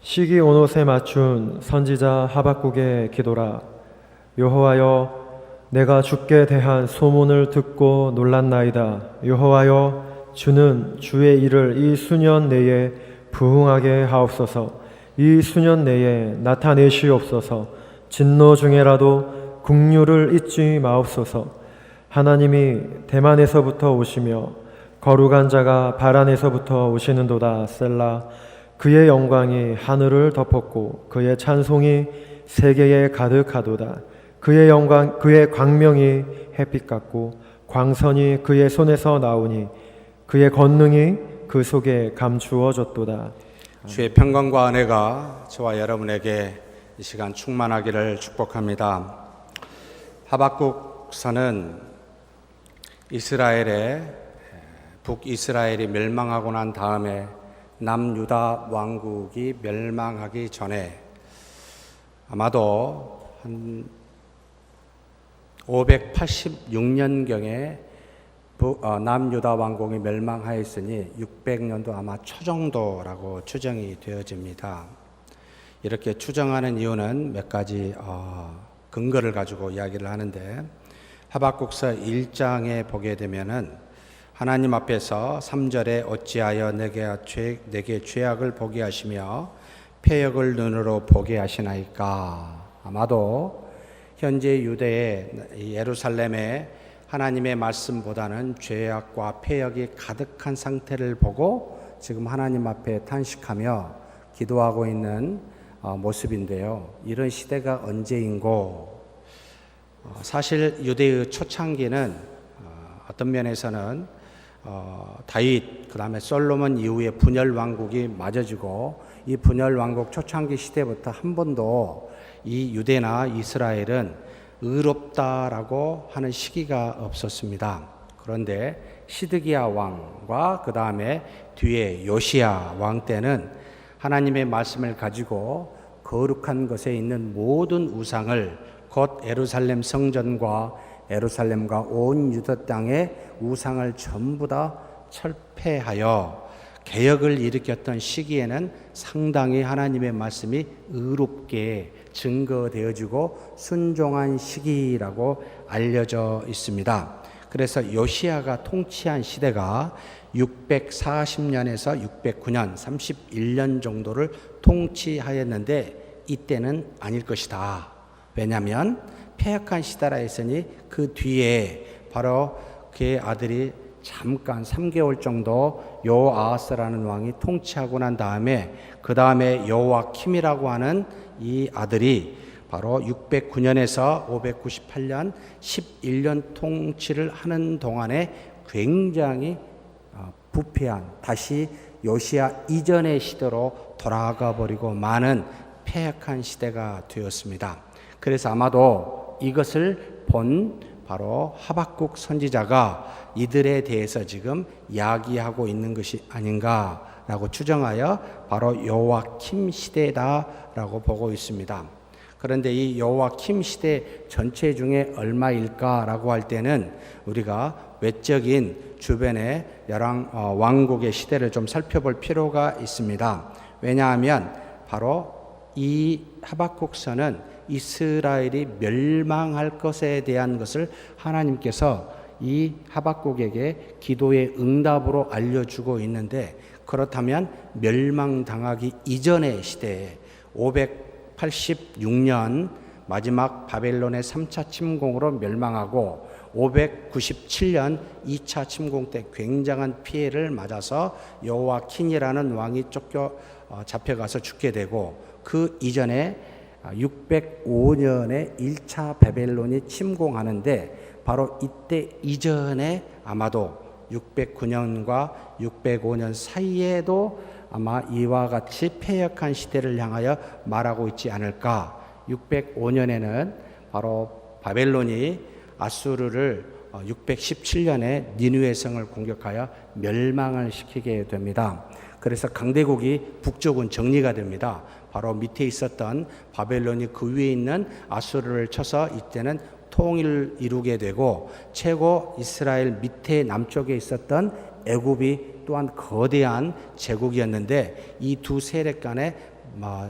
시기 온옷에 맞춘 선지자 하박국의 기도라. 여호와여, 내가 주께 대한 소문을 듣고 놀랐나이다. 여호와여, 주는 주의 일을 이 수년 내에 부응하게 하옵소서. 이 수년 내에 나타내시옵소서. 진노 중에라도 국류를 잊지 마옵소서. 하나님이 대만에서부터 오시며 거룩한 자가 바란에서부터 오시는도다. 셀라. 그의 영광이 하늘을 덮었고 그의 찬송이 세계에 가득하도다. 그의 영광, 그의 광명이 햇빛 같고 광선이 그의 손에서 나오니 그의 권능이 그 속에 감추어졌도다. 주의 평강과 은혜가 저와 여러분에게 이 시간 충만하기를 축복합니다. 하박국서는 북이스라엘이 멸망하고 난 다음에 남유다 왕국이 멸망하기 전에 아마도 한 586년경에 남유다 왕국이 멸망하였으니 600년도 아마 초정도라고 추정이 되어집니다. 이렇게 추정하는 이유는 몇 가지 근거를 가지고 이야기를 하는데, 하박국서 1장에 보게 되면은 하나님 앞에서 3절에 어찌하여 내게 죄악을 보게 하시며 패역을 눈으로 보게 하시나이까. 아마도 현재 유대의 예루살렘에 하나님의 말씀보다는 죄악과 패역이 가득한 상태를 보고 지금 하나님 앞에 탄식하며 기도하고 있는 모습인데요. 이런 시대가 언제인고, 사실 유대의 초창기는 어떤 면에서는 다윗, 그 다음에 솔로몬 이후에 분열 왕국이 맞아지고, 이 분열 왕국 초창기 시대부터 한 번도 이 유대나 이스라엘은 의롭다라고 하는 시기가 없었습니다. 그런데 시드기야 왕과 그 다음에 뒤에 요시야 왕 때는 하나님의 말씀을 가지고 거룩한 것에 있는 모든 우상을, 곧 예루살렘 성전과 예루살렘과 온 유다 땅의 우상을 전부 다 철폐하여 개혁을 일으켰던 시기에는 상당히 하나님의 말씀이 의롭게 증거되어지고 순종한 시기라고 알려져 있습니다. 그래서 요시야가 통치한 시대가 640년에서 609년 31년 정도를 통치하였는데 이때는 아닐 것이다. 왜냐하면 패역한 시대라 했으니 그 뒤에 바로 그의 아들이 잠깐 3개월 정도 여호아하스라는 왕이 통치하고 난 다음에, 그 다음에 여호와킴이라고 하는 이 아들이 바로 609년에서 598년 11년 통치를 하는 동안에 굉장히 부패한, 다시 요시야 이전의 시대로 돌아가 버리고 많은 패역한 시대가 되었습니다. 그래서 아마도 이것을 본 바로 하박국 선지자가 이들에 대해서 지금 이야기하고 있는 것이 아닌가라고 추정하여 바로 여호와킴 시대다라고 보고 있습니다. 그런데 이 여호와킴 시대 전체 중에 얼마일까라고 할 때는 우리가 외적인 주변의 왕국의 시대를 좀 살펴볼 필요가 있습니다. 왜냐하면 바로 이 하박국서는 이스라엘이 멸망할 것에 대한 것을 하나님께서 이 하박국에게 기도의 응답으로 알려주고 있는데, 그렇다면 멸망당하기 이전의 시대에 586년 마지막 바벨론의 3차 침공으로 멸망하고 597년 2차 침공 때 굉장한 피해를 맞아서 여호와킨이라는 왕이 잡혀가서 죽게 되고, 그 이전에 605년에 1차 바벨론이 침공하는데 바로 이때 이전에 아마도 609년과 605년 사이에도 아마 이와 같이 패역한 시대를 향하여 말하고 있지 않을까. 605년에는 바로 바벨론이 아수르를 617년에 니느웨 성을 공격하여 멸망을 시키게 됩니다. 그래서 강대국이 북쪽은 정리가 됩니다. 바로 밑에 있었던 바벨론이 그 위에 있는 아수르를 쳐서 이때는 통일을 이루게 되고, 최고 이스라엘 밑에 남쪽에 있었던 애굽이 또한 거대한 제국이었는데 이 두 세력 간에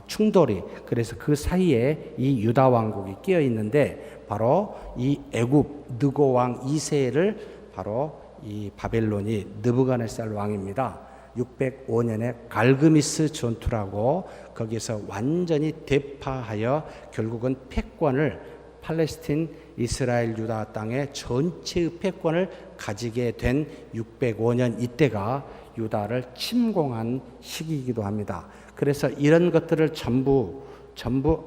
충돌이, 그래서 그 사이에 이 유다 왕국이 끼어 있는데 바로 이 애굽 느고 왕 2세를 바로 이 바벨론이 느부갓네살 왕입니다. 605년에 갈그미스 전투라고 거기서 완전히 대파하여 결국은 패권을 팔레스틴, 이스라엘, 유다 땅의 전체의 패권을 가지게 된 605년 이때가 유다를 침공한 시기이기도 합니다. 그래서 이런 것들을 전부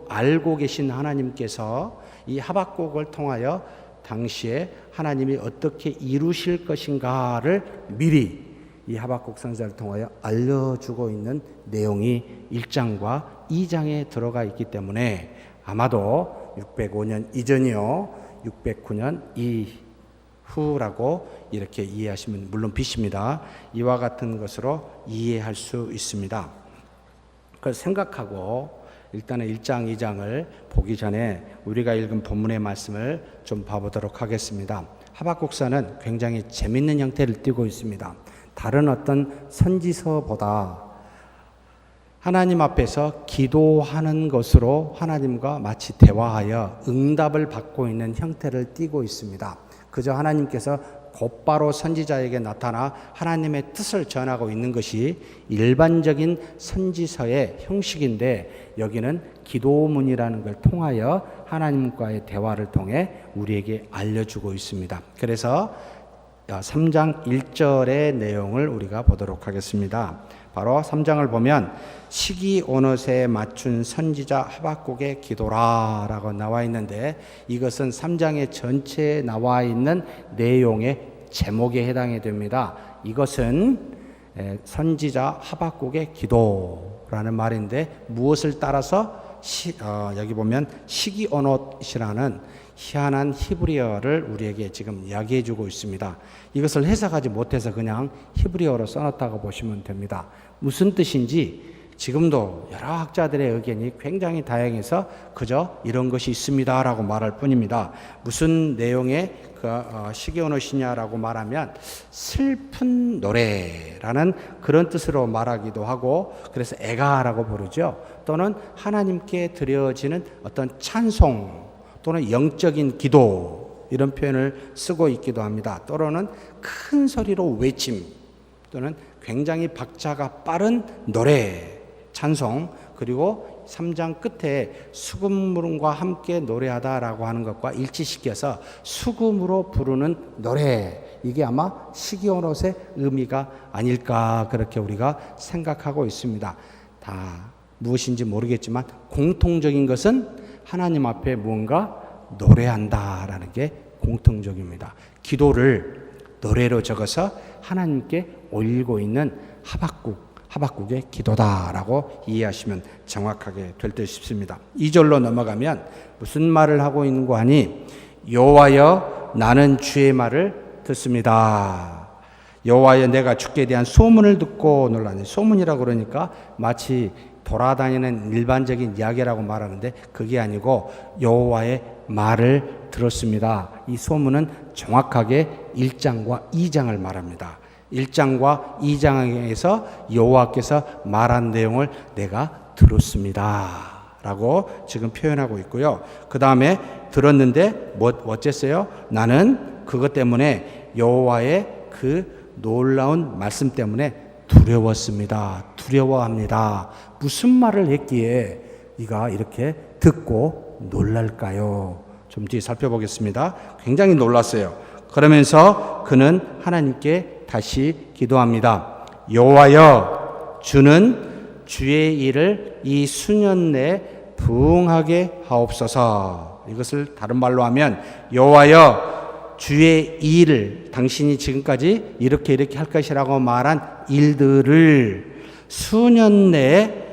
알고 계신 하나님께서 이 하박국을 통하여 당시에 하나님이 어떻게 이루실 것인가를 미리 이 하박국 선지자를 통하여 알려주고 있는 내용이 1장과 2장에 들어가 있기 때문에 아마도 605년 이전이요 609년 이후라고 이렇게 이해하시면 물론 비십니다. 이와 같은 것으로 이해할 수 있습니다. 그걸 생각하고 일단은 1장, 2장을 보기 전에 우리가 읽은 본문의 말씀을 좀 봐보도록 하겠습니다. 하박국서는 굉장히 재밌는 형태를 띠고 있습니다. 다른 어떤 선지서보다 하나님 앞에서 기도하는 것으로 하나님과 마치 대화하여 응답을 받고 있는 형태를 띠고 있습니다. 그저 하나님께서 곧바로 선지자에게 나타나 하나님의 뜻을 전하고 있는 것이 일반적인 선지서의 형식인데 여기는 기도문이라는 걸 통하여 하나님과의 대화를 통해 우리에게 알려주고 있습니다. 그래서 3장 1절의 내용을 우리가 보도록 하겠습니다. 바로 3장을 보면 시기 온옷에 맞춘 선지자 하박국의 기도라 라고 나와 있는데 이것은 3장의 전체에 나와 있는 내용의 제목에 해당이 됩니다. 이것은 선지자 하박국의 기도라는 말인데 무엇을 따라서 여기 보면 시기 온옷이라는 희한한 히브리어를 우리에게 지금 이야기해 주고 있습니다. 이것을 해석하지 못해서 그냥 히브리어로 써놨다고 보시면 됩니다. 무슨 뜻인지 지금도 여러 학자들의 의견이 굉장히 다양해서 그저 이런 것이 있습니다 라고 말할 뿐입니다. 무슨 내용의 시기온옷이냐라고 말하면 슬픈 노래라는 그런 뜻으로 말하기도 하고 그래서 애가라고 부르죠. 또는 하나님께 드려지는 어떤 찬송 또는 영적인 기도 이런 표현을 쓰고 있기도 합니다. 또는 큰 소리로 외침 또는 굉장히 박자가 빠른 노래, 찬송 그리고 3장 끝에 수금과 함께 노래하다라고 하는 것과 일치시켜서 수금으로 부르는 노래 이게 아마 시기온옷의 의미가 아닐까 그렇게 우리가 생각하고 있습니다. 다 무엇인지 모르겠지만 공통적인 것은 하나님 앞에 무언가 노래한다라는 게 공통적입니다. 기도를 노래로 적어서 하나님께 올리고 있는 하박국의 기도다라고 이해하시면 정확하게 될 듯 싶습니다. 2절로 넘어가면 무슨 말을 하고 있는 거 하니 여호와여 나는 주의 말을 듣습니다. 여호와여 내가 주께 대한 소문을 듣고 놀라니 소문이라고 그러니까 마치 돌아다니는 일반적인 이야기라고 말하는데 그게 아니고 여호와의 말을 들었습니다. 이 소문은 정확하게 1장과 2장을 말합니다. 1장과 2장에서 여호와께서 말한 내용을 내가 들었습니다 라고 지금 표현하고 있고요. 그 다음에 들었는데 어쨌어요? 나는 그것 때문에 여호와의 그 놀라운 말씀 때문에 두려웠습니다. 두려워합니다. 무슨 말을 했기에 네가 이렇게 듣고 놀랄까요? 좀 뒤에 살펴보겠습니다. 굉장히 놀랐어요. 그러면서 그는 하나님께 다시 기도합니다. 여호와여 주는 주의 일을 이 수년 내에 부응하게 하옵소서. 이것을 다른 말로 하면 여호와여 주의 일을 당신이 지금까지 이렇게 할 것이라고 말한 일들을 수년 내에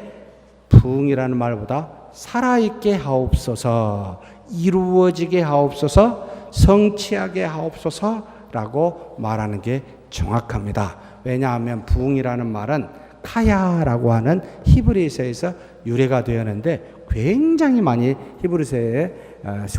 부응이라는 말보다 살아있게 하옵소서, 이루어지게 하옵소서, 성취하게 하옵소서라고 말하는 게 정확합니다. 왜냐하면 부응이라는 말은 카야라고 하는 히브리서에서 유래가 되었는데 굉장히 많이 히브리서의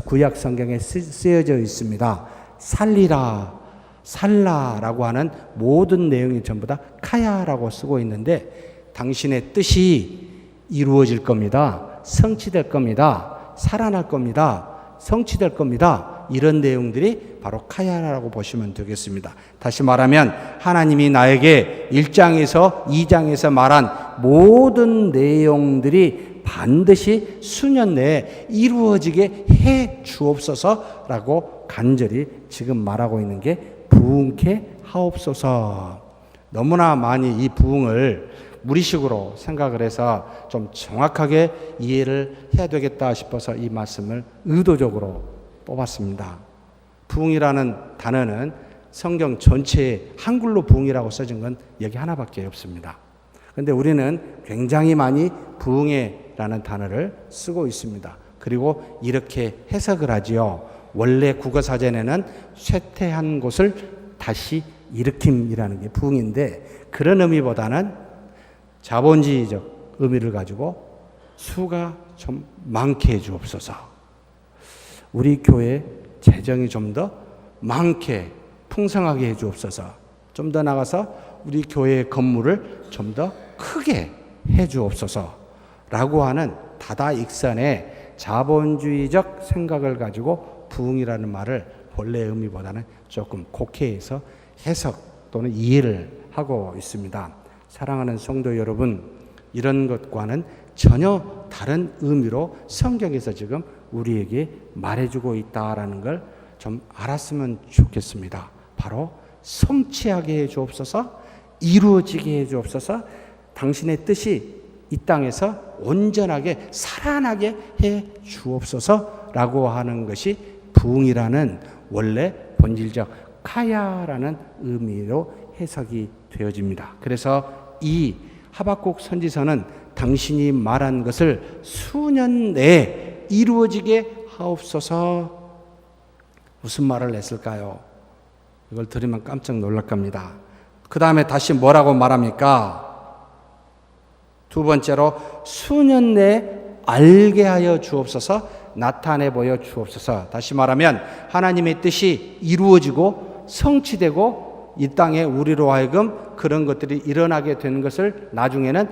구약 성경에 쓰여져 있습니다. 살리라, 살라라고 하는 모든 내용이 전부 다 카야라고 쓰고 있는데 당신의 뜻이 이루어질 겁니다. 성취될 겁니다. 살아날 겁니다. 성취될 겁니다. 이런 내용들이 바로 카야라고 보시면 되겠습니다. 다시 말하면 하나님이 나에게 1장에서 2장에서 말한 모든 내용들이 반드시 수년 내에 이루어지게 해 주옵소서라고 간절히 지금 말하고 있는 게 부흥케 하옵소서. 너무나 많이 이 부흥을 무리식으로 생각을 해서 좀 정확하게 이해를 해야 되겠다 싶어서 이 말씀을 의도적으로 뽑았습니다. 부흥이라는 단어는 성경 전체에 한글로 부흥이라고 써진 건 여기 하나밖에 없습니다. 그런데 우리는 굉장히 많이 부흥회라는 단어를 쓰고 있습니다. 그리고 이렇게 해석을 하지요. 원래 국어사전에는 쇠퇴한 곳을 다시 일으킴이라는 게 부흥인데, 그런 의미보다는 자본주의적 의미를 가지고 수가 좀 많게 해 주옵소서. 우리 교회 재정이 좀 더 많게 풍성하게 해 주옵소서. 좀 더 나가서 우리 교회의 건물을 좀 더 크게 해 주옵소서 라고 하는 다다익선의 자본주의적 생각을 가지고 부흥이라는 말을 본래 의미보다는 조금 곡해해서 해석 또는 이해를 하고 있습니다. 사랑하는 성도 여러분, 이런 것과는 전혀 다른 의미로 성경에서 지금 우리에게 말해주고 있다라는 걸 좀 알았으면 좋겠습니다. 바로 성취하게 해 주옵소서, 이루어지게 해 주옵소서, 당신의 뜻이 이 땅에서 온전하게 살아나게 해 주옵소서라고 하는 것이 부흥이라는 원래 본질적 카야라는 의미로 해석이 되어집니다. 그래서 이 하박국 선지서는 당신이 말한 것을 수년 내에 이루어지게 하옵소서. 무슨 말을 했을까요? 이걸 들으면 깜짝 놀랄 겁니다. 그 다음에 다시 뭐라고 말합니까? 두 번째로 수년 내에 알게 하여 주옵소서, 나타내 보여 주옵소서. 다시 말하면 하나님의 뜻이 이루어지고 성취되고 이 땅에 우리로 하여금 그런 것들이 일어나게 되는 것을 나중에는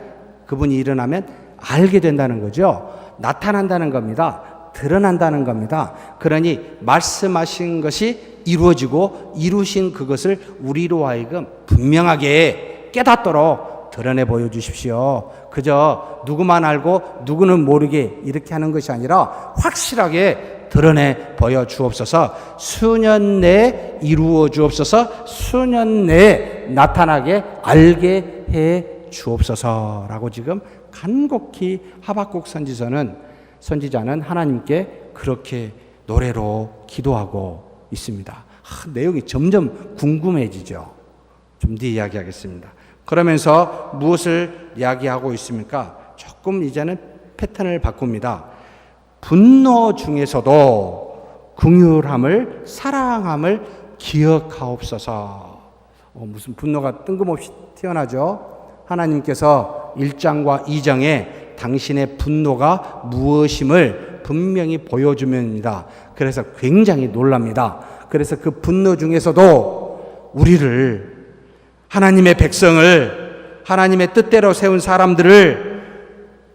그분이 일어나면 알게 된다는 거죠. 나타난다는 겁니다. 드러난다는 겁니다. 그러니 말씀하신 것이 이루어지고 이루신 그것을 우리로 하여금 분명하게 깨닫도록 드러내 보여주십시오. 그저 누구만 알고 누구는 모르게 이렇게 하는 것이 아니라 확실하게 드러내 보여주옵소서. 수년 내에 이루어 주옵소서. 수년 내에 나타나게 알게 해 주옵소서라고 지금 간곡히 하박국 선지자는 하나님께 그렇게 노래로 기도하고 있습니다. 내용이 점점 궁금해지죠. 좀 뒤에 이야기하겠습니다. 그러면서 무엇을 이야기하고 있습니까? 조금 이제는 패턴을 바꿉니다. 분노 중에서도 긍휼함을, 사랑함을 기억하옵소서. 무슨 분노가 뜬금없이 튀어나죠? 하나님께서 1장과 2장에 당신의 분노가 무엇임을 분명히 보여주면입니다. 그래서 굉장히 놀랍니다. 그래서 그 분노 중에서도 우리를, 하나님의 백성을, 하나님의 뜻대로 세운 사람들을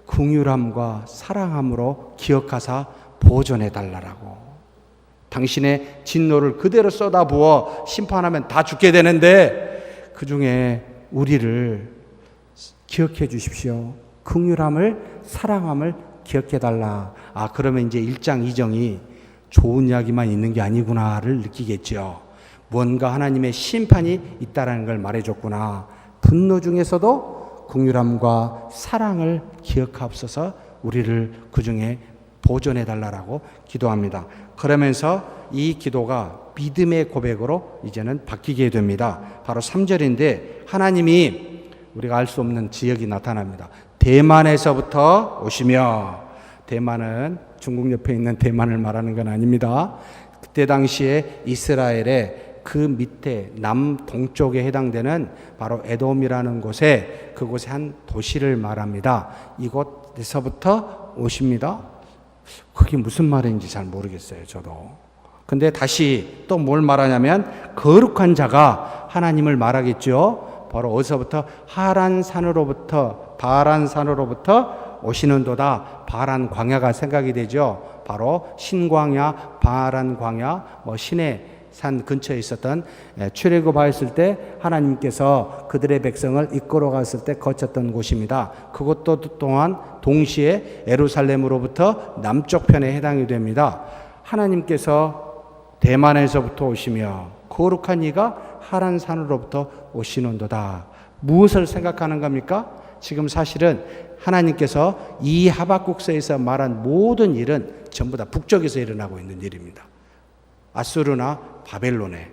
긍휼함과 사랑함으로 기억하사 보존해 달라고. 당신의 진노를 그대로 쏟아부어 심판하면 다 죽게 되는데 그 중에 우리를 기억해 주십시오. 긍휼함을, 사랑함을 기억해 달라. 그러면 이제 1장 2장이 좋은 이야기만 있는 게 아니구나를 느끼겠죠. 뭔가 하나님의 심판이 있다라는 걸 말해줬구나. 분노 중에서도 긍휼함과 사랑을 기억하옵소서. 우리를 그 중에 보존해 달라라고 기도합니다. 그러면서 이 기도가 믿음의 고백으로 이제는 바뀌게 됩니다. 바로 3절인데 하나님이 우리가 알 수 없는 지역이 나타납니다. 대만에서부터 오시며, 대만은 중국 옆에 있는 대만을 말하는 건 아닙니다. 그때 당시에 이스라엘의 그 밑에 남동쪽에 해당되는 바로 에돔이라는 곳에, 그곳의 한 도시를 말합니다. 이곳에서부터 오십니다. 그게 무슨 말인지 잘 모르겠어요, 저도. 근데 다시 또 뭘 말하냐면 거룩한 자가 하나님을 말하겠죠. 바로 어디서부터? 바란산으로부터 오시는도다. 바란 광야가 생각이 되죠. 바로 신광야, 바란 광야, 신의 산 근처에 있었던 출애굽하였을 때 하나님께서 그들의 백성을 이끌어 갔을 때 거쳤던 곳입니다. 그것도 또한 동시에 예루살렘으로부터 남쪽 편에 해당이 됩니다. 하나님께서 대만에서부터 오시며 거룩한 이가 하란 산으로부터 오시는도다. 무엇을 생각하는 겁니까? 지금 사실은 하나님께서 이 하박국서에서 말한 모든 일은 전부 다 북쪽에서 일어나고 있는 일입니다. 아수르나 바벨론의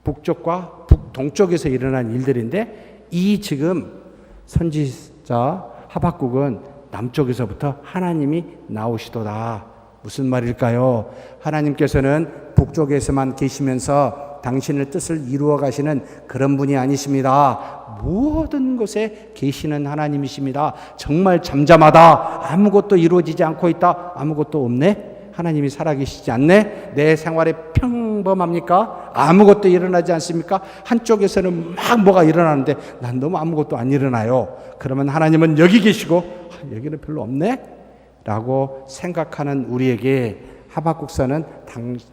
북쪽과 북동쪽에서 일어난 일들인데, 이 지금 선지자 하박국은 남쪽에서부터 하나님이 나오시도다. 무슨 말일까요? 하나님께서는 북쪽에서만 계시면서 당신의 뜻을 이루어 가시는 그런 분이 아니십니다. 모든 곳에 계시는 하나님이십니다. 정말 잠잠하다. 아무것도 이루어지지 않고 있다. 아무것도 없네. 하나님이 살아계시지 않네? 내 생활에 평범합니까? 아무것도 일어나지 않습니까? 한쪽에서는 막 뭐가 일어나는데 난 너무 아무것도 안 일어나요. 그러면 하나님은 여기 계시고 여기는 별로 없네? 라고 생각하는 우리에게 하박국서는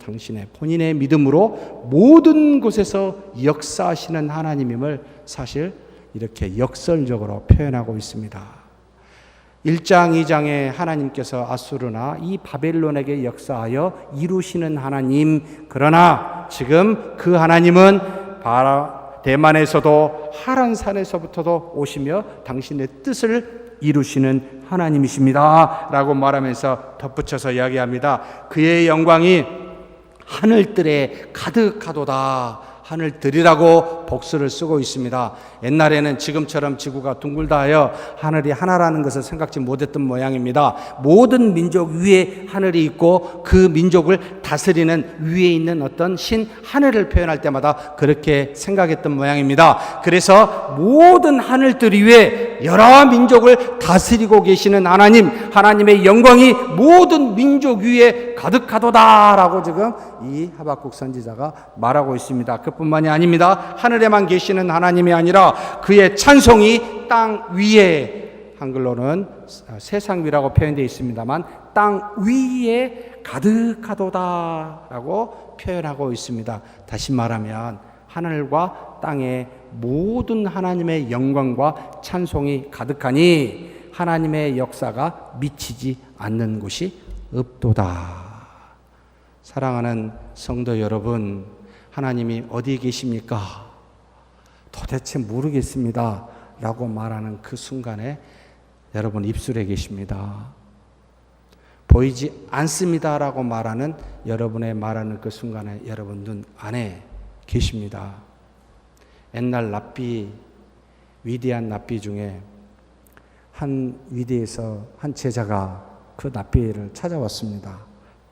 당신의 본인의 믿음으로 모든 곳에서 역사하시는 하나님임을 사실 이렇게 역설적으로 표현하고 있습니다. 1장, 2장에 하나님께서 아수르나 이 바벨론에게 역사하여 이루시는 하나님, 그러나 지금 그 하나님은 대만에서도 하란산에서부터도 오시며 당신의 뜻을 이루시는 하나님이십니다 라고 말하면서 덧붙여서 이야기합니다. 그의 영광이 하늘들에 가득하도다. 하늘들이라고 복수를 쓰고 있습니다. 옛날에는 지금처럼 지구가 둥글다 하여 하늘이 하나라는 것을 생각지 못했던 모양입니다. 모든 민족 위에 하늘이 있고 그 민족을 다스리는 위에 있는 어떤 신 하늘을 표현할 때마다 그렇게 생각했던 모양입니다. 그래서 모든 하늘들 위에 여러 민족을 다스리고 계시는 하나님, 하나님의 영광이 모든 민족 위에 가득하도다라고 지금 이 하박국 선지자가 말하고 있습니다. 그뿐만이 아닙니다. 하늘에만 계시는 하나님이 아니라 그의 찬송이 땅 위에, 한글로는 세상 위라고 표현되어 있습니다만 땅 위에 가득하도다라고 표현하고 있습니다. 다시 말하면 하늘과 땅의 모든 하나님의 영광과 찬송이 가득하니 하나님의 역사가 미치지 않는 곳이 없도다. 사랑하는 성도 여러분, 하나님이 어디 계십니까? 도대체 모르겠습니다 라고 말하는 그 순간에 여러분 입술에 계십니다. 보이지 않습니다 라고 말하는 여러분의 말하는 그 순간에 여러분 눈 안에 계십니다. 옛날 랍비, 위대한 랍비 중에 한 위대에서 한 제자가 그 랍비를 찾아왔습니다.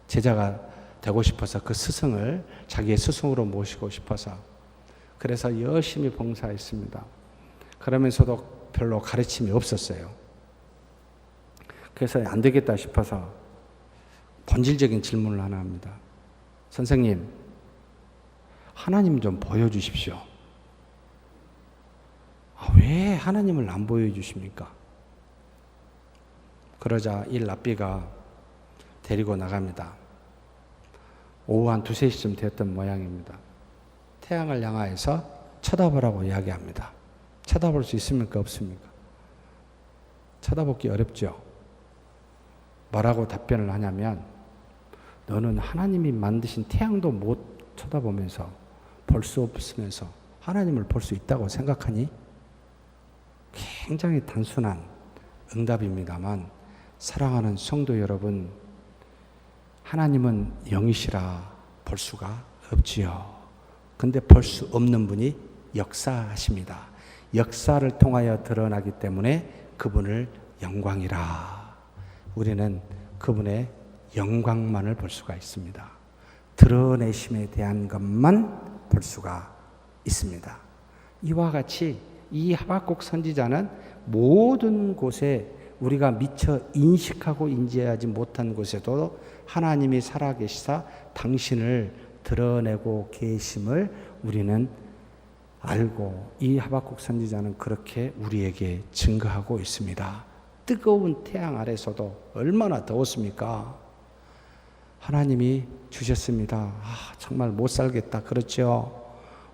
제자가 되고 싶어서 그 스승을 자기의 스승으로 모시고 싶어서, 그래서 열심히 봉사했습니다. 그러면서도 별로 가르침이 없었어요. 그래서 안 되겠다 싶어서 본질적인 질문을 하나 합니다. 선생님, 하나님 좀 보여주십시오. 왜 하나님을 안 보여주십니까? 그러자 이 랍비가 데리고 나갑니다. 오후 한 2-3시쯤 되었던 모양입니다. 태양을 향하여서 쳐다보라고 이야기합니다. 쳐다볼 수 있습니까? 없습니까? 쳐다보기 어렵죠. 뭐라고 답변을 하냐면, 너는 하나님이 만드신 태양도 못 쳐다보면서 볼 수 없으면서 하나님을 볼 수 있다고 생각하니? 굉장히 단순한 응답입니다만, 사랑하는 성도 여러분, 하나님은 영이시라 볼 수가 없지요. 근데 볼 수 없는 분이 역사하십니다. 역사를 통하여 드러나기 때문에 그분을 영광이라. 우리는 그분의 영광만을 볼 수가 있습니다. 드러내심에 대한 것만 볼 수가 있습니다. 이와 같이 이 하박국 선지자는 모든 곳에 우리가 미처 인식하고 인지하지 못한 곳에도 하나님이 살아계시사 당신을 드러내고 계심을 우리는 알고, 이 하박국 선지자는 그렇게 우리에게 증거하고 있습니다. 뜨거운 태양 아래서도 얼마나 더웠습니까? 하나님이 주셨습니다. 정말 못 살겠다. 그렇죠?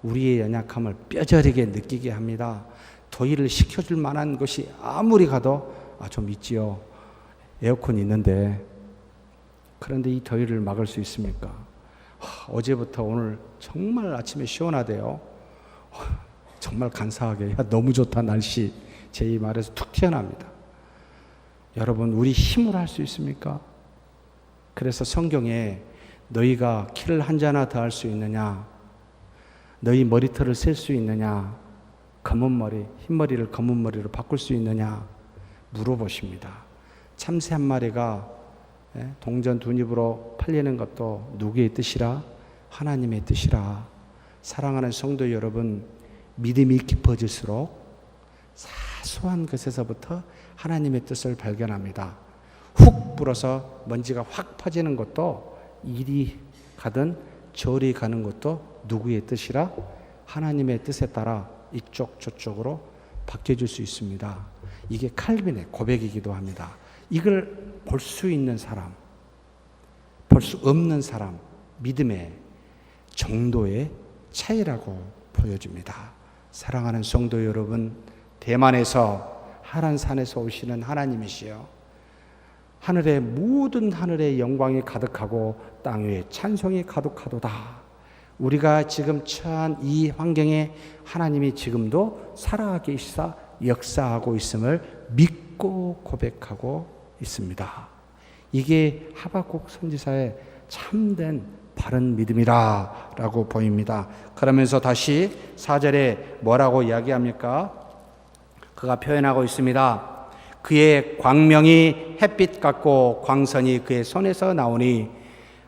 우리의 연약함을 뼈저리게 느끼게 합니다. 더위를 식혀줄 만한 것이 아무리 가도 좀 있지요. 에어컨이 있는데, 그런데 이 더위를 막을 수 있습니까? 어제부터 오늘 정말 아침에 시원하대요. 정말 간사하게 너무 좋다 날씨, 제 이 말에서 툭 튀어납니다. 여러분, 우리 힘으로 할 수 있습니까? 그래서 성경에 너희가 키를 한 자나 더 할 수 있느냐, 너희 머리털을 셀 수 있느냐, 검은 머리, 흰 머리를 검은 머리로 바꿀 수 있느냐 물어보십니다. 참새 한 마리가 동전 두 입으로 팔리는 것도 누구의 뜻이라? 하나님의 뜻이라. 사랑하는 성도 여러분, 믿음이 깊어질수록 사소한 것에서부터 하나님의 뜻을 발견합니다. 훅 불어서 먼지가 확 퍼지는 것도, 이리 가든 저리 가는 것도 누구의 뜻이라? 하나님의 뜻에 따라 이쪽 저쪽으로 바뀌어질 수 있습니다. 이게 칼빈의 고백이기도 합니다. 이걸 볼 수 있는 사람, 볼 수 없는 사람, 믿음의 정도의 차이라고 보여집니다. 사랑하는 성도 여러분, 대만에서 하란산에서 오시는 하나님이시여, 하늘의 모든 하늘의 영광이 가득하고 땅 위에 찬송이 가득하도다. 우리가 지금 처한 이 환경에 하나님이 지금도 살아계시사 역사하고 있음을 믿고 고백하고 있습니다. 이게 하박국 선지자의 참된 바른 믿음이라고 보입니다. 그러면서 다시 4절에 뭐라고 이야기합니까? 그가 표현하고 있습니다. 그의 광명이 햇빛 같고 광선이 그의 손에서 나오니,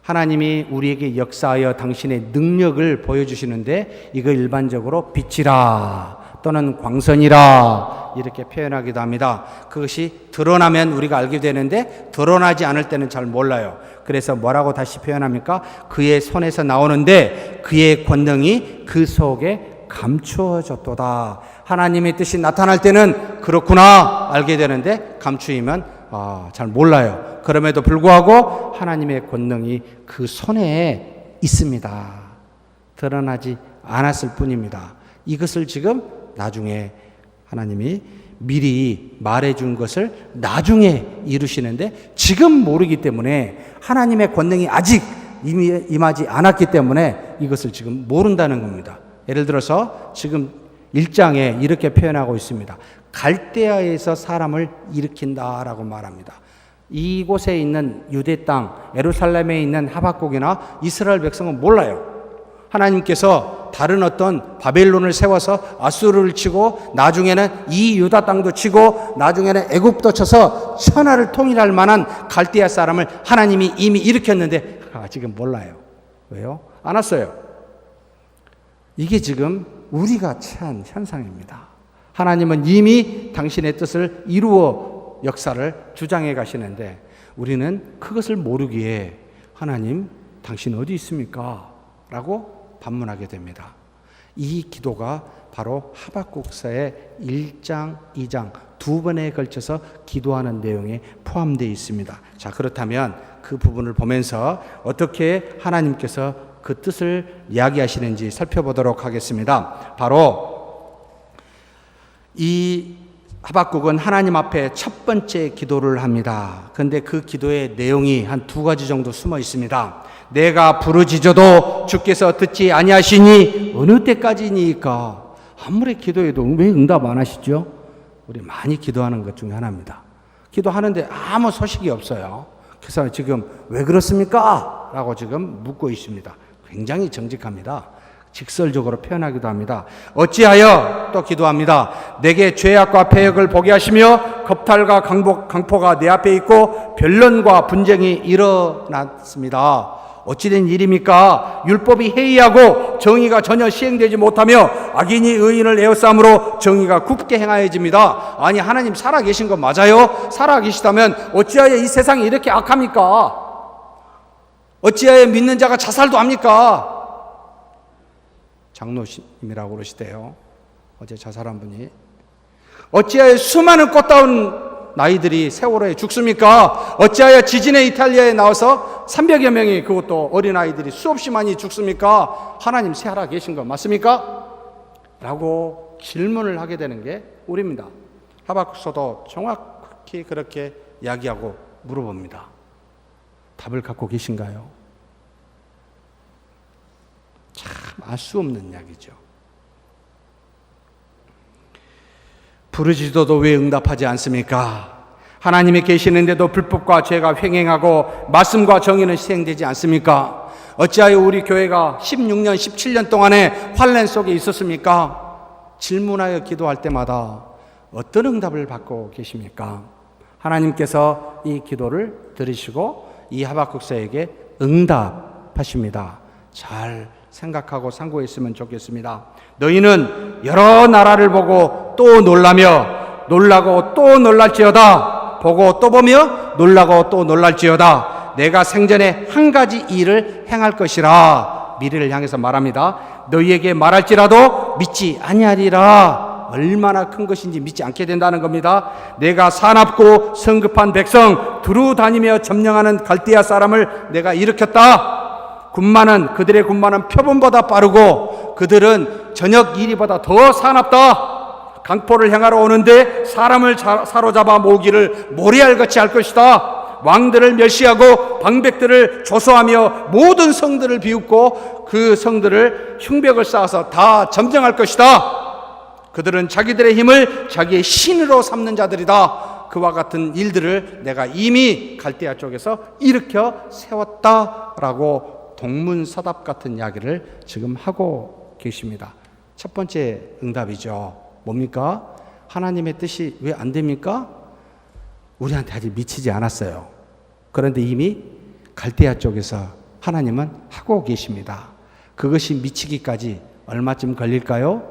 하나님이 우리에게 역사하여 당신의 능력을 보여주시는데, 이거 일반적으로 빛이라 또는 광선이라 이렇게 표현하기도 합니다. 그것이 드러나면 우리가 알게 되는데 드러나지 않을 때는 잘 몰라요. 그래서 뭐라고 다시 표현합니까? 그의 손에서 나오는데 그의 권능이 그 속에 감추어졌도다. 하나님의 뜻이 나타날 때는 그렇구나 알게 되는데, 감추이면 잘 몰라요. 그럼에도 불구하고 하나님의 권능이 그 손에 있습니다. 드러나지 않았을 뿐입니다. 이것을 지금 나중에 하나님이 미리 말해준 것을 나중에 이루시는데, 지금 모르기 때문에, 하나님의 권능이 아직 임하지 않았기 때문에 이것을 지금 모른다는 겁니다. 예를 들어서 지금 1장에 이렇게 표현하고 있습니다. 갈대아에서 사람을 일으킨다라고 말합니다. 이곳에 있는 유대 땅, 예루살렘에 있는 하박국이나 이스라엘 백성은 몰라요. 하나님께서 다른 어떤 바벨론을 세워서 아수르를 치고, 나중에는 이 유다 땅도 치고, 나중에는 애굽도 쳐서 천하를 통일할 만한 갈대아 사람을 하나님이 이미 일으켰는데 지금 몰라요. 왜요? 안 왔어요. 이게 지금 우리가 처한 현상입니다. 하나님은 이미 당신의 뜻을 이루어 역사를 주장해 가시는데, 우리는 그것을 모르기에 하나님, 당신 어디 있습니까? 라고 반문하게 됩니다. 이 기도가 바로 하박국서의 1장, 2장 두 번에 걸쳐서 기도하는 내용에 포함되어 있습니다. 자, 그렇다면 그 부분을 보면서 어떻게 하나님께서 그 뜻을 이야기하시는지 살펴보도록 하겠습니다. 바로 이 하박국은 하나님 앞에 첫 번째 기도를 합니다. 그런데 그 기도의 내용이 한 두 가지 정도 숨어 있습니다. 내가 부르짖어도 주께서 듣지 아니하시니 어느 때까지니까. 아무리 기도해도 왜 응답 안 하시죠? 우리 많이 기도하는 것 중에 하나입니다. 기도하는데 아무 소식이 없어요. 그래서 지금 왜 그렇습니까? 라고 지금 묻고 있습니다. 굉장히 정직합니다. 직설적으로 표현하기도 합니다. 어찌하여 또 기도합니다. 내게 죄악과 패역을 보게 하시며 겁탈과 강포가 내 앞에 있고 변론과 분쟁이 일어났습니다. 어찌된 일입니까? 율법이 해이하고 정의가 전혀 시행되지 못하며 악인이 의인을 에워싸므로 정의가 굽게 행하여집니다. 아니, 하나님 살아계신 거 맞아요? 살아계시다면 어찌하여 이 세상이 이렇게 악합니까? 어찌하여 믿는 자가 자살도 합니까? 장로님이라고 그러시대요. 어제 자살한 분이. 어찌하여 수많은 꽃다운 나이들이 세월호에 죽습니까? 어찌하여 지진의 이탈리아에 나와서 300여 명이, 그것도 어린아이들이 수없이 많이 죽습니까? 하나님 살아 계신 거 맞습니까? 라고 질문을 하게 되는 게 우리입니다. 하박국서도 정확히 그렇게 이야기하고 물어봅니다. 답을 갖고 계신가요? 참 알 수 없는 이야기죠. 부르짖어도 왜 응답하지 않습니까? 하나님이 계시는데도 불법과 죄가 횡행하고 말씀과 정의는 시행되지 않습니까? 어찌하여 우리 교회가 16년, 17년 동안의 환난 속에 있었습니까? 질문하여 기도할 때마다 어떤 응답을 받고 계십니까? 하나님께서 이 기도를 들으시고 이 하박국서에게 응답하십니다. 잘 생각하고 상고했으면 좋겠습니다. 너희는 여러 나라를 보고 또 놀라며 놀라고 또 놀랄지어다. 보고 또 보며 놀라고 또 놀랄지어다. 내가 생전에 한 가지 일을 행할 것이라. 미래를 향해서 말합니다. 너희에게 말할지라도 믿지 아니하리라. 얼마나 큰 것인지 믿지 않게 된다는 겁니다. 내가 사납고 성급한 백성 두루 다니며 점령하는 갈대아 사람을 내가 일으켰다. 그들의 군마는 표범보다 빠르고 그들은 저녁 이리보다 더 사납다. 강포를 행하러 오는데 사람을 사로잡아 모으기를 모래알같이 할 것이다. 왕들을 멸시하고 방백들을 조소하며 모든 성들을 비웃고 그 성들을 흉벽을 쌓아서 다 점령할 것이다. 그들은 자기들의 힘을 자기의 신으로 삼는 자들이다. 그와 같은 일들을 내가 이미 갈대아 쪽에서 일으켜 세웠다라고 동문서답 같은 이야기를 지금 하고 계십니다. 첫 번째 응답이죠. 뭡니까? 하나님의 뜻이 왜 안 됩니까? 우리한테 아직 미치지 않았어요. 그런데 이미 갈대아 쪽에서 하나님은 하고 계십니다. 그것이 미치기까지 얼마쯤 걸릴까요?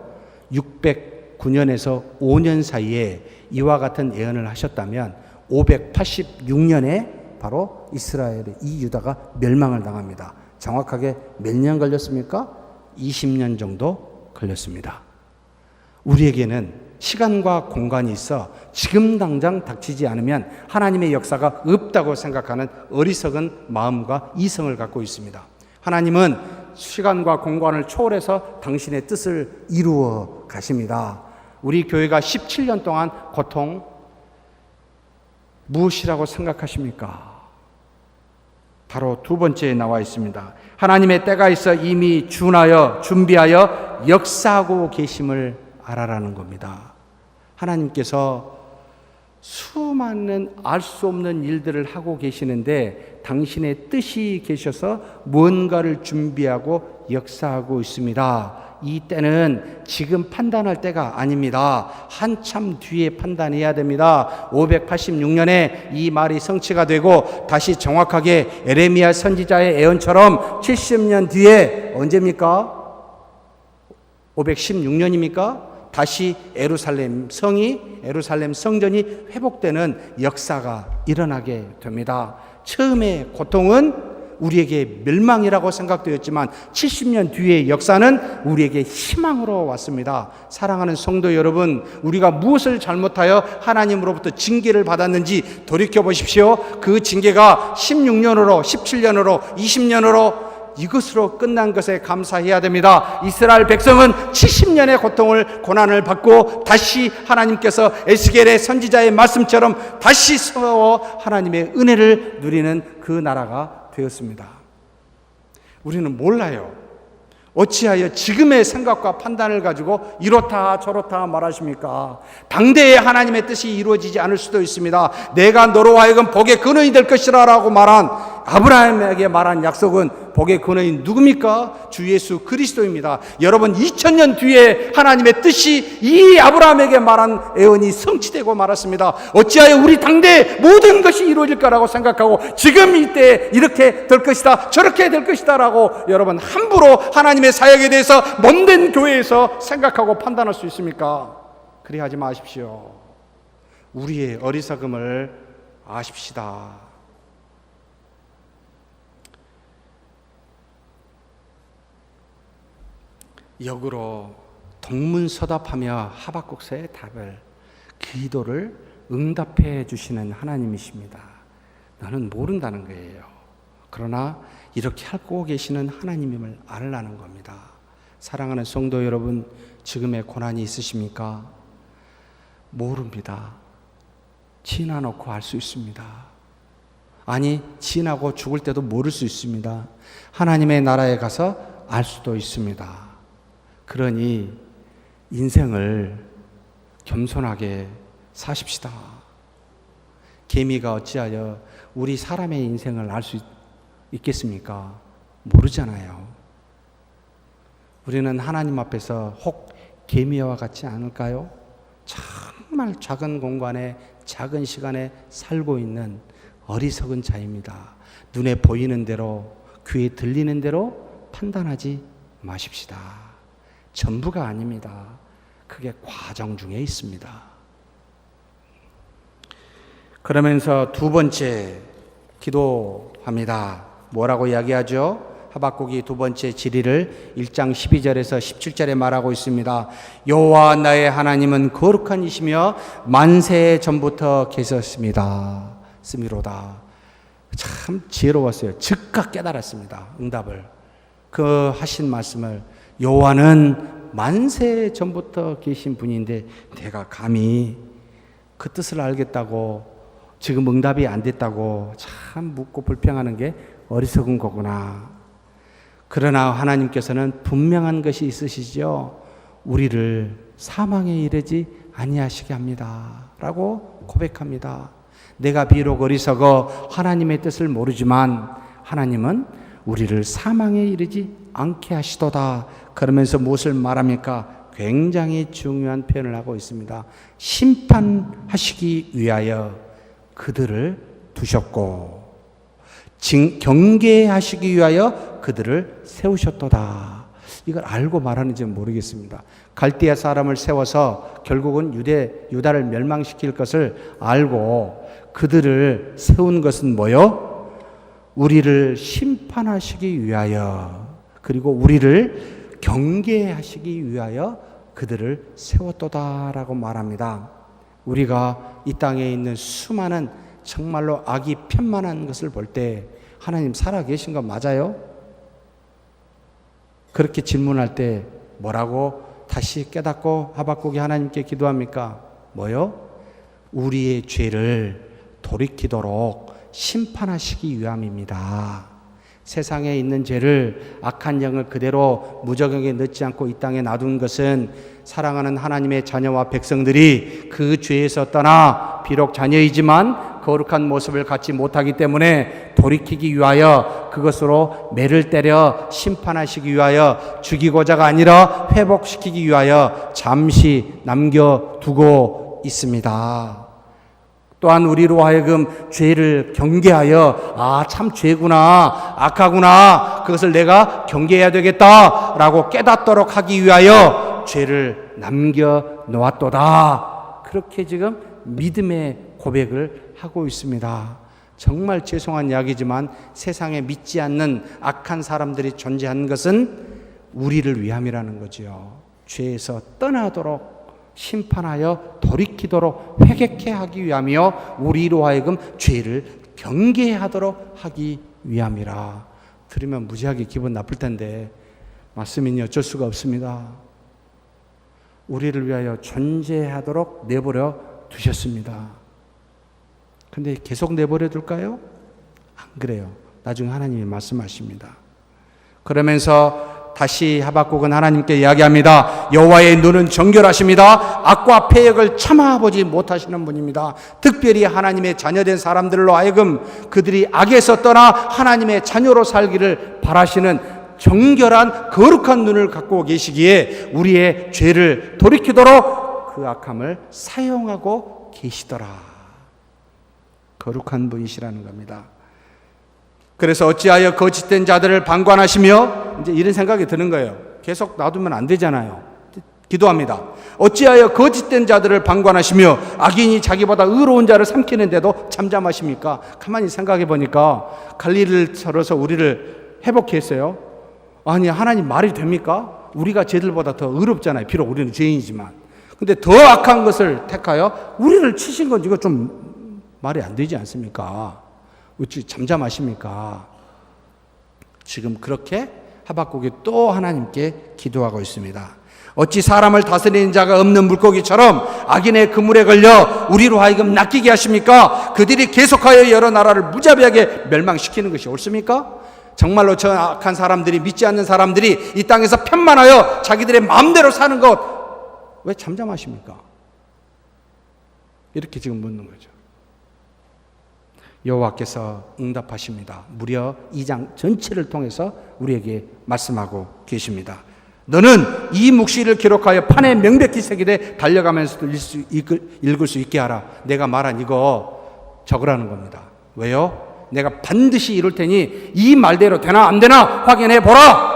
609년에서 5년 사이에 이와 같은 예언을 하셨다면 586년에 바로 이스라엘의 이 유다가 멸망을 당합니다. 정확하게 몇 년 걸렸습니까? 20년 정도 걸렸습니다. 우리에게는 시간과 공간이 있어 지금 당장 닥치지 않으면 하나님의 역사가 없다고 생각하는 어리석은 마음과 이성을 갖고 있습니다. 하나님은 시간과 공간을 초월해서 당신의 뜻을 이루어 가십니다. 우리 교회가 17년 동안 고통 무엇이라고 생각하십니까? 바로 두 번째에 나와 있습니다. 하나님의 때가 있어 이미 준비하여 역사하고 계심을 알아라는 겁니다. 하나님께서 수많은 알 수 없는 일들을 하고 계시는데 당신의 뜻이 계셔서 무언가를 준비하고 역사하고 있습니다. 이 때는 지금 판단할 때가 아닙니다. 한참 뒤에 판단해야 됩니다. 586년에 이 말이 성취가 되고 다시 정확하게 에레미야 선지자의 예언처럼 70년 뒤에 언제입니까? 516년입니까? 다시 예루살렘 성전이 회복되는 역사가 일어나게 됩니다. 처음에 고통은 우리에게 멸망이라고 생각되었지만 70년 뒤의 역사는 우리에게 희망으로 왔습니다. 사랑하는 성도 여러분, 우리가 무엇을 잘못하여 하나님으로부터 징계를 받았는지 돌이켜 보십시오. 그 징계가 16년으로, 17년으로, 20년으로 이것으로 끝난 것에 감사해야 됩니다. 이스라엘 백성은 70년의 고난을 받고 다시 하나님께서 에스겔의 선지자의 말씀처럼 다시 세워 하나님의 은혜를 누리는 그 나라가 되었습니다. 우리는 몰라요. 어찌하여 지금의 생각과 판단을 가지고 이렇다 저렇다 말하십니까? 당대에 하나님의 뜻이 이루어지지 않을 수도 있습니다. 내가 너로 하여금 복의 근원이 될 것이라 라고 말한 아브라함에게 말한 약속은 복의 근원이 누굽니까? 주 예수 그리스도입니다. 여러분 2000년 뒤에 하나님의 뜻이 이 아브라함에게 말한 예언이 성취되고 말았습니다. 어찌하여 우리 당대에 모든 것이 이루어질 거라고 생각하고 지금 이때 이렇게 될 것이다 저렇게 될 것이다 라고 여러분 함부로 하나님의 사역에 대해서 못된 교회에서 생각하고 판단할 수 있습니까? 그리 하지 마십시오. 우리의 어리석음을 아십시다. 역으로 동문서답하며 하박국서의 답을 기도를 응답해 주시는 하나님이십니다. 너는 모른다는 거예요. 그러나 이렇게 하고 계시는 하나님임을 알라는 겁니다. 사랑하는 성도 여러분, 지금의 고난이 있으십니까? 모릅니다. 지나놓고 알 수 있습니다. 아니, 지나고 죽을 때도 모를 수 있습니다. 하나님의 나라에 가서 알 수도 있습니다. 그러니 인생을 겸손하게 사십시다. 개미가 어찌하여 우리 사람의 인생을 알 수 있겠습니까? 모르잖아요. 우리는 하나님 앞에서 혹 개미와 같지 않을까요? 정말 작은 공간에 작은 시간에 살고 있는 어리석은 자입니다. 눈에 보이는 대로, 귀에 들리는 대로 판단하지 마십시다. 전부가 아닙니다. 그게 과정 중에 있습니다. 그러면서 두 번째 기도합니다. 뭐라고 이야기하죠? 하박국이 두 번째 질의를 1장 12절에서 17절에 말하고 있습니다. 여호와 나의 하나님은 거룩한 이시며 만세 전부터 계셨습니다. 스미로다. 참 지혜로웠어요. 즉각 깨달았습니다. 응답을. 그 하신 말씀을, 여호와는 만세 전부터 계신 분인데 내가 감히 그 뜻을 알겠다고 지금 응답이 안 됐다고 참 묻고 불평하는 게 어리석은 거구나. 그러나 하나님께서는 분명한 것이 있으시죠. 우리를 사망에 이르지 아니하시게 합니다. 라고 고백합니다. 내가 비록 어리석어 하나님의 뜻을 모르지만 하나님은 우리를 사망에 이르지 않게 하시도다. 그러면서 무엇을 말합니까? 굉장히 중요한 표현을 하고 있습니다. 심판하시기 위하여 그들을 두셨고 경계하시기 위하여 그들을 세우셨도다. 이걸 알고 말하는지 모르겠습니다. 갈대아 사람을 세워서 결국은 유다를 멸망시킬 것을 알고 그들을 세운 것은 뭐요? 우리를 심판하시기 위하여, 그리고 우리를 경계하시기 위하여 그들을 세웠도다라고 말합니다. 우리가 이 땅에 있는 수많은 정말로 악이 편만한 것을 볼 때 하나님 살아계신 거 맞아요? 그렇게 질문할 때 뭐라고 다시 깨닫고 하박국이 하나님께 기도합니까? 뭐요? 우리의 죄를 돌이키도록 심판하시기 위함입니다. 세상에 있는 죄를, 악한 영을 그대로 무저격에 넣지 않고 이 땅에 놔둔 것은 사랑하는 하나님의 자녀와 백성들이 그 죄에서 떠나 비록 자녀이지만 거룩한 모습을 갖지 못하기 때문에 돌이키기 위하여, 그것으로 매를 때려 심판하시기 위하여, 죽이고자가 아니라 회복시키기 위하여 잠시 남겨두고 있습니다. 또한 우리로 하여금 죄를 경계하여, 참 죄구나, 악하구나, 그것을 내가 경계해야 되겠다라고 깨닫도록 하기 위하여 죄를 남겨놓았도다. 그렇게 지금 믿음의 고백을 하고 있습니다. 정말 죄송한 이야기지만 세상에 믿지 않는 악한 사람들이 존재하는 것은 우리를 위함이라는 거죠. 죄에서 떠나도록 심판하여 돌이키도록 회개케 하기 위하며 우리로 하여금 죄를 경계하도록 하기 위함이라. 들으면 무지하게 기분 나쁠 텐데 말씀이니 어쩔 수가 없습니다. 우리를 위하여 존재하도록 내버려 두셨습니다. 근데 계속 내버려 둘까요? 안 그래요. 나중에 하나님이 말씀하십니다. 그러면서 다시 하박국은 하나님께 이야기합니다. 여호와의 눈은 정결하십니다. 악과 패역을 참아보지 못하시는 분입니다. 특별히 하나님의 자녀된 사람들로 하여금 그들이 악에서 떠나 하나님의 자녀로 살기를 바라시는 정결한 거룩한 눈을 갖고 계시기에 우리의 죄를 돌이키도록 그 악함을 사용하고 계시더라. 거룩한 분이시라는 겁니다. 그래서 어찌하여 거짓된 자들을 방관하시며, 이제 이런 생각이 드는 거예요. 계속 놔두면 안 되잖아요. 기도합니다. 어찌하여 거짓된 자들을 방관하시며 악인이 자기보다 의로운 자를 삼키는데도 잠잠하십니까? 가만히 생각해 보니까 갈릴리를 썰어서 우리를 회복했어요. 아니, 하나님 말이 됩니까? 우리가 쟤들보다 더 의롭잖아요. 비록 우리는 죄인이지만. 근데 더 악한 것을 택하여 우리를 치신 건 이거 좀 말이 안 되지 않습니까? 어찌 잠잠하십니까? 지금 그렇게 하박국이 또 하나님께 기도하고 있습니다. 어찌 사람을 다스리는 자가 없는 물고기처럼 악인의 그물에 걸려 우리로 하여금 낚이게 하십니까? 그들이 계속하여 여러 나라를 무자비하게 멸망시키는 것이 옳습니까? 정말로 저 악한 사람들이, 믿지 않는 사람들이 이 땅에서 편만하여 자기들의 마음대로 사는 것 왜 잠잠하십니까? 이렇게 지금 묻는 거죠. 여호와께서 응답하십니다. 무려 2장 전체를 통해서 우리에게 말씀하고 계십니다. 너는 이 묵시를 기록하여 판에 명백히 새기되 달려가면서도 읽을 수 있게 하라. 내가 말한 이거 적으라는 겁니다. 왜요? 내가 반드시 이룰 테니 이 말대로 되나 안 되나 확인해 보라.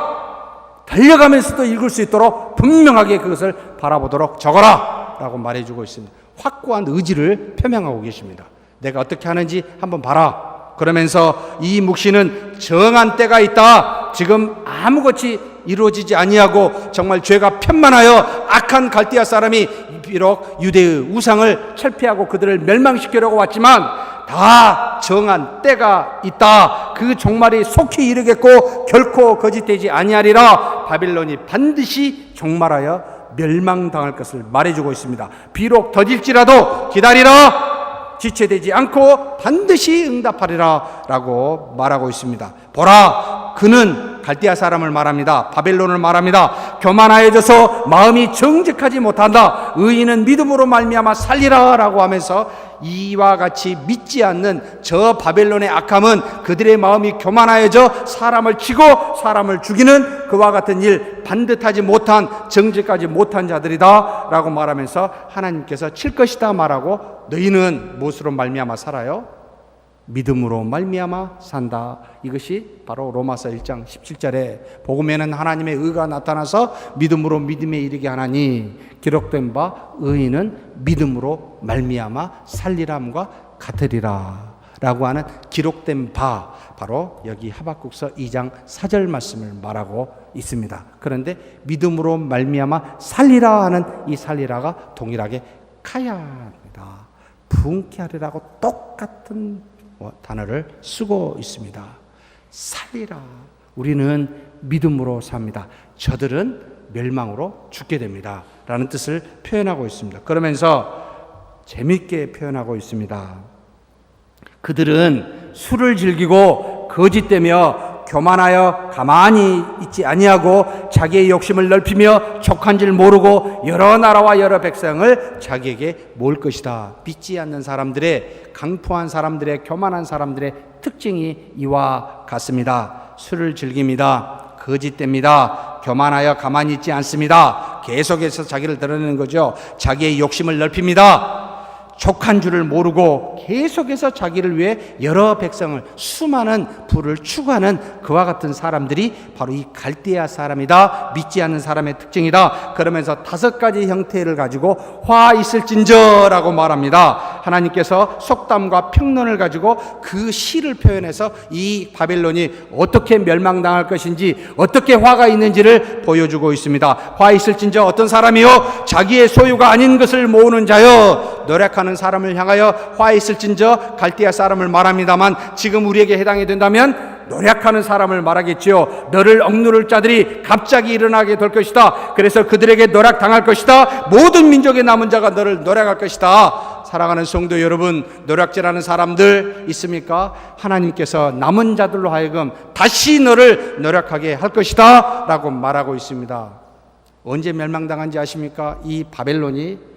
달려가면서도 읽을 수 있도록 분명하게 그것을 바라보도록 적어라 라고 말해주고 있습니다. 확고한 의지를 표명하고 계십니다. 내가 어떻게 하는지 한번 봐라. 그러면서 이 묵시는 정한 때가 있다. 지금 아무것이 이루어지지 아니하고 정말 죄가 편만하여 악한 갈대아 사람이 비록 유대의 우상을 철폐하고 그들을 멸망시키려고 왔지만 다 정한 때가 있다. 그 종말이 속히 이르겠고 결코 거짓되지 아니하리라. 바빌론이 반드시 종말하여 멸망당할 것을 말해주고 있습니다. 비록 더딜지라도 기다리라. 지체되지 않고 반드시 응답하리라 라고 말하고 있습니다. 보라, 그는 갈대아 사람을 말합니다. 바벨론을 말합니다. 교만하여져서 마음이 정직하지 못한다. 의인은 믿음으로 말미암아 살리라 라고 하면서 이와 같이 믿지 않는 저 바벨론의 악함은 그들의 마음이 교만하여져 사람을 치고 사람을 죽이는 그와 같은 일, 반듯하지 못한, 정직하지 못한 자들이다 라고 말하면서 하나님께서 칠 것이다 말하고 너희는 무엇으로 말미암아 살아요? 믿음으로 말미암아 산다. 이것이 바로 로마서 1장 17절에 복음에는 하나님의 의가 나타나서 믿음으로 믿음에 이르게 하나니 기록된 바 의인은 믿음으로 말미암아 살리람과 같으리라 라고 하는 기록된 바, 바로 여기 하박국서 2장 4절 말씀을 말하고 있습니다. 그런데 믿음으로 말미암아 살리라 하는 이 살리라가 동일하게 카야입니다. 부흥케 하리라고 똑같은 단어를 쓰고 있습니다. 살리라. 우리는 믿음으로 삽니다. 저들은 멸망으로 죽게 됩니다. 라는 뜻을 표현하고 있습니다. 그러면서 재밌게 표현하고 있습니다. 그들은 술을 즐기고 거짓되며 교만하여 가만히 있지 아니하고 자기의 욕심을 넓히며 족한 줄 모르고 여러 나라와 여러 백성을 자기에게 모을 것이다. 믿지 않는 사람들의, 강포한 사람들의, 교만한 사람들의 특징이 이와 같습니다. 술을 즐깁니다. 거짓됩니다. 교만하여 가만히 있지 않습니다. 계속해서 자기를 드러내는 거죠. 자기의 욕심을 넓힙니다. 족한 줄을 모르고 계속해서 자기를 위해 여러 백성을, 수많은 부를 추구하는 그와 같은 사람들이 바로 이 갈대아 사람이다. 믿지 않는 사람의 특징이다. 그러면서 5가지 형태를 가지고 화 있을진저라고 말합니다. 하나님께서 속담과 평론을 가지고 그 시를 표현해서 이 바벨론이 어떻게 멸망당할 것인지, 어떻게 화가 있는지를 보여주고 있습니다. 화 있을진저, 어떤 사람이요 자기의 소유가 아닌 것을 모으는 자여, 노력하는 사람을 향하여 화 있을진저 갈대아 사람을 말합니다만, 지금 우리에게 해당이 된다면 노력하는 사람을 말하겠지요. 너를 억누를 자들이 갑자기 일어나게 될 것이다. 그래서 그들에게 노력당할 것이다. 모든 민족의 남은 자가 너를 노력할 것이다. 사랑하는 성도 여러분, 노력질하는 사람들 있습니까? 하나님께서 남은 자들로 하여금 다시 너를 노력하게 할 것이다 라고 말하고 있습니다. 언제 멸망당한지 아십니까? 이 바벨론이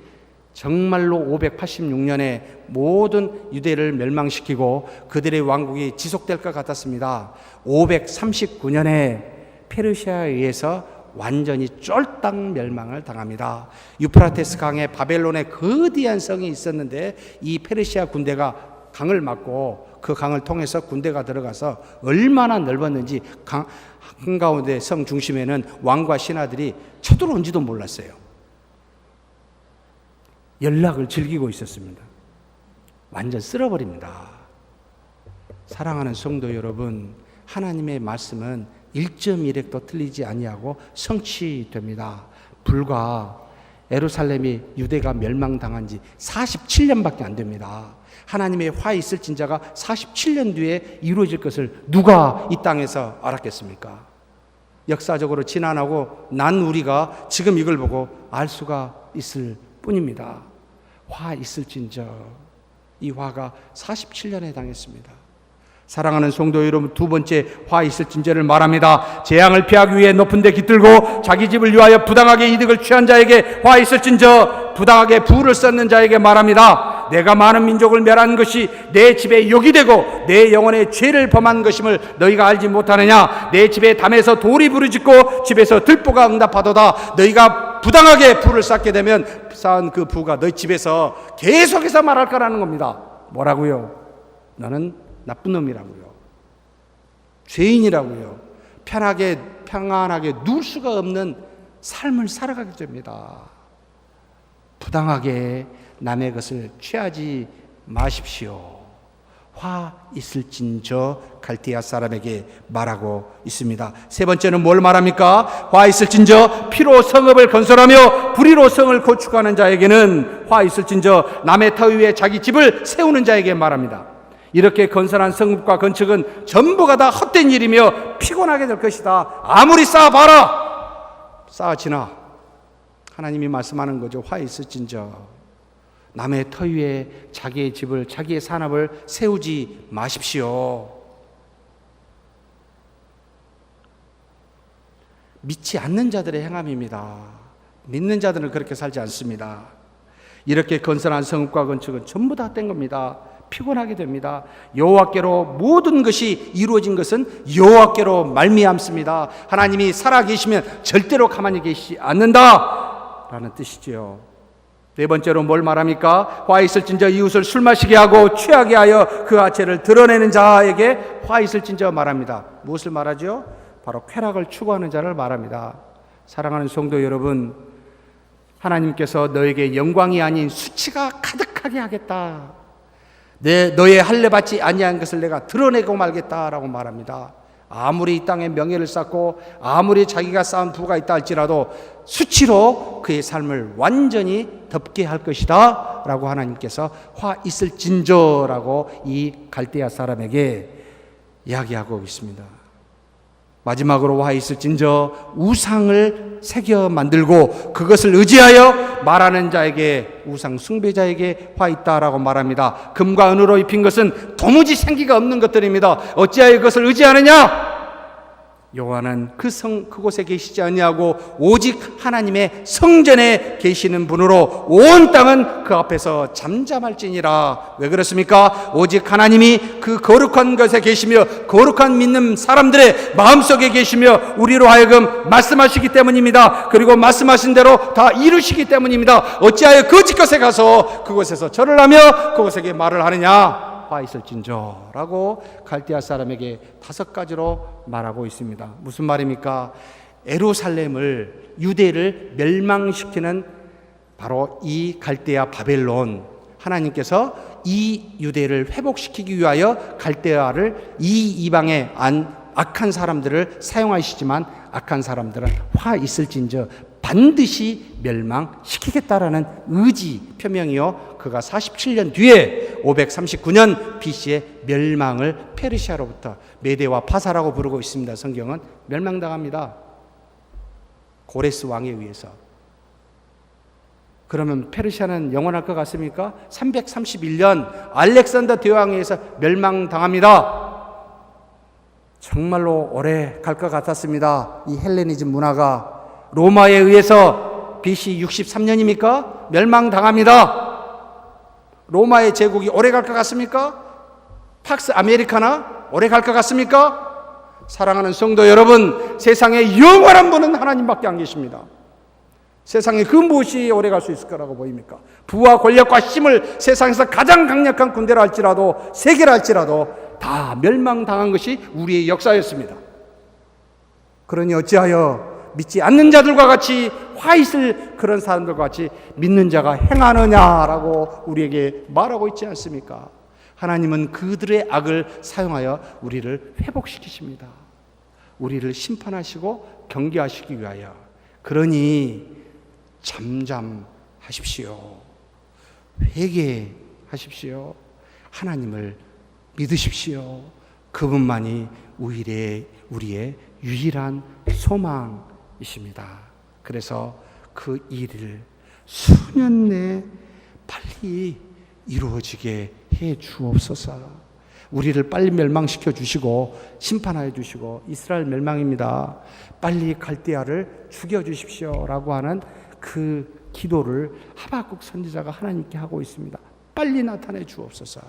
정말로 586년에 모든 유대를 멸망시키고 그들의 왕국이 지속될 것 같았습니다. 539년에 페르시아에 의해서 완전히 쫄딱 멸망을 당합니다. 유프라테스 강에 바벨론의 거대한 성이 있었는데 이 페르시아 군대가 강을 막고 그 강을 통해서 군대가 들어가서 얼마나 넓었는지 강 한가운데 성 중심에는 왕과 신하들이 쳐들어온지도 몰랐어요. 연락을 즐기고 있었습니다. 완전 쓸어버립니다. 사랑하는 성도 여러분, 하나님의 말씀은 1.1획도 틀리지 아니하고 성취됩니다. 불과 예루살렘이 유대가 멸망당한 지 47년밖에 안 됩니다. 하나님의 화 있을진자가 47년 뒤에 이루어질 것을 누가 이 땅에서 알았겠습니까? 역사적으로 지나고 난 우리가 지금 이걸 보고 알 수가 있을 뿐입니다. 화 있을진저, 이 화가 47년에 해당했습니다. 사랑하는 성도 여러분, 두 번째 화 있을진저를 말합니다. 재앙을 피하기 위해 높은 데 깃들고 자기 집을 위하여 부당하게 이득을 취한 자에게 화 있을진저, 부당하게 부를 쌓는 자에게 말합니다. 내가 많은 민족을 멸한 것이 내 집에 욕이 되고 내 영혼의 죄를 범한 것임을 너희가 알지 못하느냐. 내 집에 담에서 돌이 부르짖고 집에서 들보가 응답하도다. 너희가 부당하게 부를 쌓게 되면 쌓은 그 부가 너희 집에서 계속해서 말할 거라는 겁니다. 뭐라고요? 너는 나쁜 놈이라고요. 죄인이라고요. 평안하게 누울 수가 없는 삶을 살아가게 됩니다. 부당하게 남의 것을 취하지 마십시오. 화 있을진저 갈대아 사람에게 말하고 있습니다. 세 번째는 뭘 말합니까? 화 있을진저 피로 성읍을 건설하며 불의로 성을 건축하는 자에게는 화 있을진저 남의 터 위에 자기 집을 세우는 자에게 말합니다. 이렇게 건설한 성읍과 건축은 전부가 다 헛된 일이며 피곤하게 될 것이다. 아무리 쌓아봐라, 쌓아지나. 하나님이 말씀하는 거죠. 화 있을진저 남의 터 위에 자기의 집을, 자기의 산업을 세우지 마십시오. 믿지 않는 자들의 행함입니다. 믿는 자들은 그렇게 살지 않습니다. 이렇게 건설한 성읍과 건축은 전부 다 헛된 겁니다. 피곤하게 됩니다. 여호와께로 모든 것이 이루어진 것은 여호와께로 말미암습니다. 하나님이 살아계시면 절대로 가만히 계시지 않는다 라는 뜻이지요. 네 번째로 뭘 말합니까? 화 있을진저 이웃을 술 마시게 하고 취하게 하여 그 하체를 드러내는 자에게 화 있을진저 말합니다. 무엇을 말하죠? 바로 쾌락을 추구하는 자를 말합니다. 사랑하는 성도 여러분, 하나님께서 너에게 영광이 아닌 수치가 가득하게 하겠다. 너의 할례 받지 아니한 것을 내가 드러내고 말겠다라고 말합니다. 아무리 이 땅에 명예를 쌓고 아무리 자기가 쌓은 부가 있다 할지라도 수치로 그의 삶을 완전히 덮게 할 것이다 라고 하나님께서 화 있을진저라고 이 갈대아 사람에게 이야기하고 있습니다. 마지막으로 화 있을진저 우상을 새겨 만들고 그것을 의지하여 말하는 자에게, 우상 숭배자에게 화 있다라고 말합니다. 금과 은으로 입힌 것은 도무지 생기가 없는 것들입니다. 어찌하여 그것을 의지하느냐? 여호와는 그곳에 계시지 아니하고 오직 하나님의 성전에 계시는 분으로 온 땅은 그 앞에서 잠잠할지니라. 왜 그렇습니까? 오직 하나님이 그 거룩한 것에 계시며 거룩한 믿는 사람들의 마음속에 계시며 우리로 하여금 말씀하시기 때문입니다. 그리고 말씀하신 대로 다 이루시기 때문입니다. 어찌하여 거짓 것에 가서 그곳에서 절을 하며 그곳에게 말을 하느냐? 화 있을진저라고 갈대아 사람에게 5가지로 말하고 있습니다. 무슨 말입니까? 예루살렘을, 유대를 멸망시키는 바로 이 갈대아 바벨론, 하나님께서 이 유대를 회복시키기 위하여 갈대아를, 이 이방의 악한 사람들을 사용하시지만 악한 사람들은 화 있을진저 반드시 멸망시키겠다라는 의지 표명이요, 그가 47년 뒤에 539년 BC에 멸망을, 페르시아로부터, 메대와 파사라고 부르고 있습니다. 성경은 멸망당합니다. 고레스 왕에 의해서. 그러면 페르시아는 영원할 것 같습니까? 331년 알렉산더 대왕에 의해서 멸망당합니다. 정말로 오래 갈 것 같았습니다. 이 헬레니즘 문화가 로마에 의해서 BC 63년입니까? 멸망당합니다. 로마의 제국이 오래 갈 것 같습니까? 팍스 아메리카나 오래 갈 것 같습니까? 사랑하는 성도 여러분, 세상에 영원한 분은 하나님밖에 안 계십니다. 세상에 그 무엇이 오래 갈 수 있을 거라고 보입니까? 부와 권력과 힘을 세상에서 가장 강력한 군대라 할지라도, 세계라 할지라도 다 멸망당한 것이 우리의 역사였습니다. 그러니 어찌하여 믿지 않는 자들과 같이, 화 있을 그런 사람들과 같이 믿는 자가 행하느냐라고 우리에게 말하고 있지 않습니까? 하나님은 그들의 악을 사용하여 우리를 회복시키십니다. 우리를 심판하시고 경계하시기 위하여. 그러니 잠잠하십시오. 회개하십시오. 하나님을 믿으십시오. 그분만이 우리의 유일한 소망이십니다. 그래서 그 일을 수년 내에 빨리 이루어지게 해 주옵소서. 우리를 빨리 멸망시켜 주시고 심판하여 주시고, 이스라엘 멸망입니다. 빨리 갈대아를 죽여 주십시오라고 하는 그 기도를 하박국 선지자가 하나님께 하고 있습니다. 빨리 나타내 주옵소서.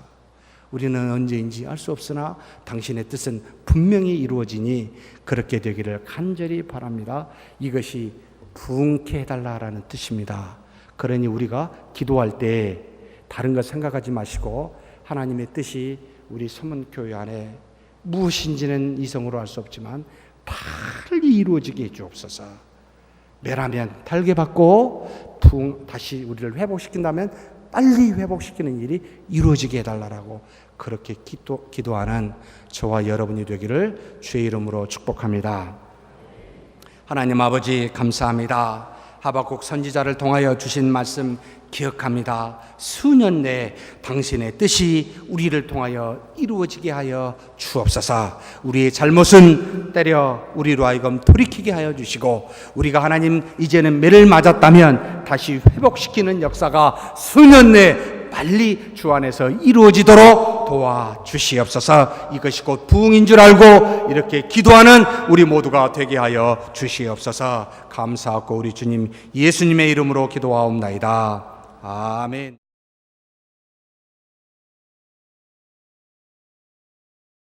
우리는 언제인지 알 수 없으나 당신의 뜻은 분명히 이루어지니 그렇게 되기를 간절히 바랍니다. 이것이 부흥케 해달라라는 뜻입니다. 그러니 우리가 기도할 때 다른 것 생각하지 마시고 하나님의 뜻이 우리 서문교회 안에 무엇인지는 이성으로 알 수 없지만 빨리 이루어지게 해주옵소서. 멸하면 달게 받고 다시 우리를 회복시킨다면 빨리 회복시키는 일이 이루어지게 해달라고 그렇게 기도하는 저와 여러분이 되기를 주의 이름으로 축복합니다. 하나님 아버지 감사합니다. 하박국 선지자를 통하여 주신 말씀 기억합니다. 수년 내에 당신의 뜻이 우리를 통하여 이루어지게 하여 주옵소서. 우리의 잘못은 때려 우리로 하여금 돌이키게 하여 주시고, 우리가 하나님 이제는 매를 맞았다면 다시 회복시키는 역사가 수년 내에 빨리 주 안에서 이루어지도록 도와주시옵소서. 이것이 곧 부흥인 줄 알고 이렇게 기도하는 우리 모두가 되게 하여 주시옵소서. 감사하고 우리 주님 예수님의 이름으로 기도하옵나이다. 아멘.